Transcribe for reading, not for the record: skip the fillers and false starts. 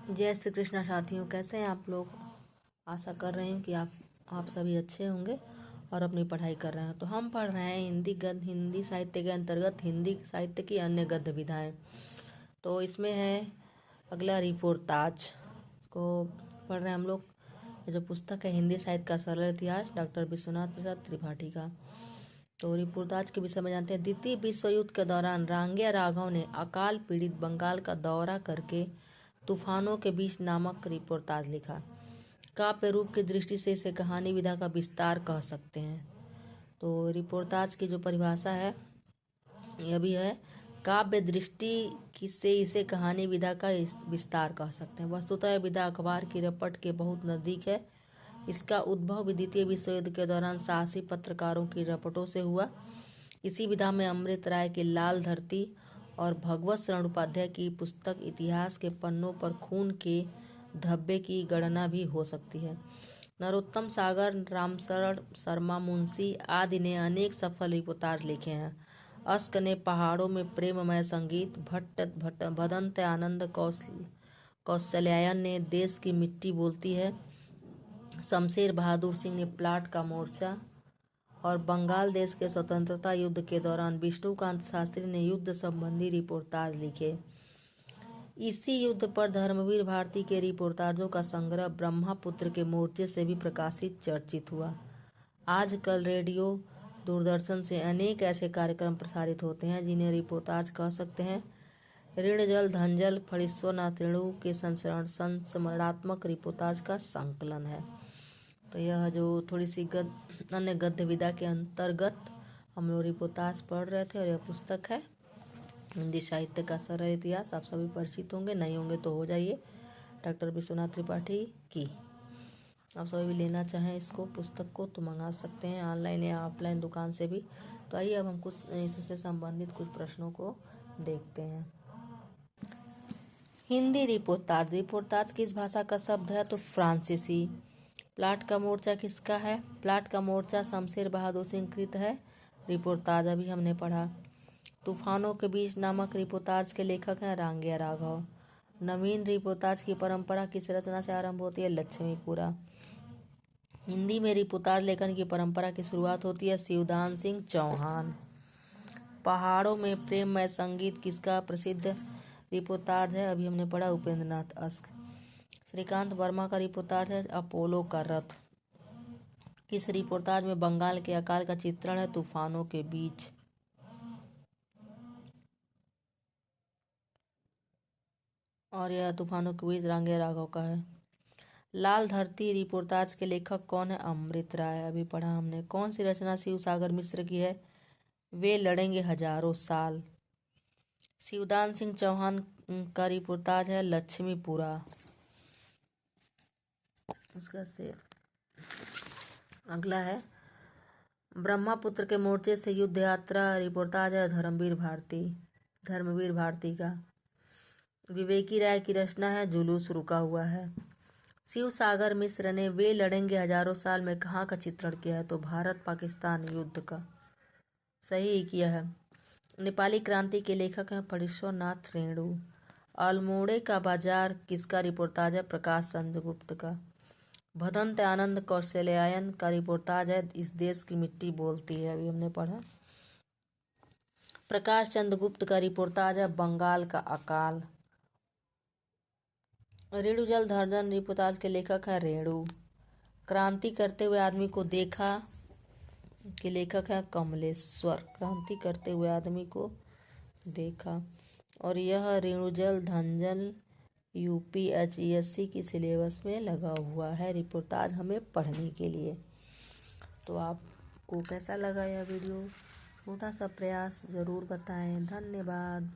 जय श्री कृष्णा साथियों, कैसे हैं आप लोग। आशा कर रही हूँ कि आप सभी अच्छे होंगे और अपनी पढ़ाई कर रहे हैं। तो हम पढ़ रहे हैं हिंदी साहित्य के अंतर्गत हिंदी साहित्य की अन्य गद्य विधाएं। तो इसमें है अगला रिपोर्ताज को पढ़ रहे हैं हम लोग। ये जो पुस्तक है हिंदी साहित्य का सरल इतिहास, डॉक्टर विश्वनाथ प्रसाद त्रिपाठी का। तो रिपोर्ताज के विषय में जानते हैं। द्वितीय विश्व युद्ध के दौरान रांगिया राघव ने अकाल पीड़ित बंगाल का दौरा करके तूफानों के बीच नामक रिपोर्ताज लिखा। काव्य रूप की दृष्टि से इसे कहानी विधा का विस्तार कह सकते हैं। तो रिपोर्ताज की जो परिभाषा है यह भी है, काव्य दृष्टि से इसे कहानी विधा का विस्तार कह सकते हैं। वस्तुतः यह विधा अखबार की रपट के बहुत नज़दीक है। इसका उद्भव भी द्वितीय विश्व युद्ध के दौरान साहसी पत्रकारों की रपटों से हुआ। इसी विधा में अमृत राय की लाल धरती और भगवत शरण उपाध्याय की पुस्तक इतिहास के पन्नों पर खून के धब्बे की गणना भी हो सकती है। नरोत्तम सागर, रामशरण शर्मा मुंशी आदि ने अनेक सफल रिपोर्ताज लिखे हैं। अस्क ने पहाड़ों में प्रेममय संगीत, भट्ट भदंत आनंद कौशल्यायन ने देश की मिट्टी बोलती है, शमशेर बहादुर सिंह ने प्लाट का मोर्चा और बंगाल देश के स्वतंत्रता युद्ध के दौरान विष्णुकांत शास्त्री ने युद्ध संबंधी रिपोर्ताज लिखे। इसी युद्ध पर धर्मवीर भारती के रिपोर्ताजों का संग्रह ब्रह्मपुत्र के मोर्चे से भी प्रकाशित चर्चित हुआ। आजकल रेडियो दूरदर्शन से अनेक ऐसे कार्यक्रम प्रसारित होते हैं जिन्हें रिपोर्ताज कह सकते हैं। ऋण जल धनजल फणीश्वरनाथ रेणु के संस्मरणात्मक रिपोर्ताज का संकलन है। तो यह जो थोड़ी सी अन्य गद्य विधा के अंतर्गत हम लोग रिपोर्ताज पढ़ रहे थे और यह पुस्तक है हिंदी साहित्य का सरल इतिहास। आप सभी परिचित होंगे, नहीं होंगे तो हो जाइए। डॉक्टर विश्वनाथ त्रिपाठी की। आप सभी भी लेना चाहें इसको पुस्तक को तो मंगा सकते हैं ऑनलाइन या ऑफलाइन दुकान से भी। तो आइए अब हम कुछ इससे संबंधित कुछ प्रश्नों को देखते हैं। हिंदी रिपोर्ताज। रिपोर्ताज किस भाषा का शब्द है? तो फ्रांसीसी। प्लाट का मोर्चा किसका है? प्लाट का मोर्चा शमशेर बहादुर सिंह कृत है। रिपोर्ताज अभी हमने पढ़ा। तूफानों के बीच नामक रिपोर्ताज के लेखक हैं रांगिया राघव। नवीन रिपोर्ताज की परंपरा किस रचना से आरंभ होती है? लक्ष्मीपुरा। हिंदी में रिपोर्ताज लेखन की परंपरा की शुरुआत होती है शिवदान सिंह चौहान। पहाड़ों में प्रेममय संगीत किसका प्रसिद्ध रिपोर्ताज है? अभी हमने पढ़ा उपेंद्रनाथ अस्क। श्रीकांत वर्मा का रिपोर्ताज है अपोलो का रथ। किस रिपोर्ताज में बंगाल के अकाल का चित्रण है? तूफानों के बीच। और यह तूफानों के बीच रांगिया राघव का है। लाल धरती रिपोर्ताज के लेखक कौन है? अमृत राय। अभी पढ़ा हमने। कौन सी रचना शिव सागर मिश्र की है? वे लड़ेंगे हजारों साल। शिवदान सिंह चौहान का रिपोर्ताज है लक्ष्मीपुरा। उसका से अगला है ब्रह्मपुत्र के मोर्चे से युद्ध यात्रा रिपोर्ताज है धर्मवीर भारती का। विवेकी राय की रचना है जुलूस रुका हुआ है। शिव सागर मिश्र ने वे लड़ेंगे हजारों साल में कहाँ का चित्रण किया है? तो भारत पाकिस्तान युद्ध का। सही किया है। नेपाली क्रांति के लेखक हैं फणीश्वरनाथ रेणु। अल्मोड़े का बाजार किसका रिपोर्ताज है? प्रकाश चंद्र गुप्त का। भदंत आनंद कौशल्यायन का रिपोर्ताज है इस देश की मिट्टी बोलती है। अभी हमने पढ़ा। प्रकाश चंद्र गुप्त का रिपोर्ताज है बंगाल का अकाल। रेणु जल धर्जन रिपोर्ताज के लेखक है रेणु। क्रांति करते हुए आदमी को देखा के लेखक है कमलेश्वर। क्रांति करते हुए आदमी को देखा। और यह रेणुजल धंजल UPSC की सिलेबस में लगा हुआ है रिपोर्ताज हमें पढ़ने के लिए। तो आपको कैसा लगा यह वीडियो? छोटा सा प्रयास ज़रूर बताएं। धन्यवाद।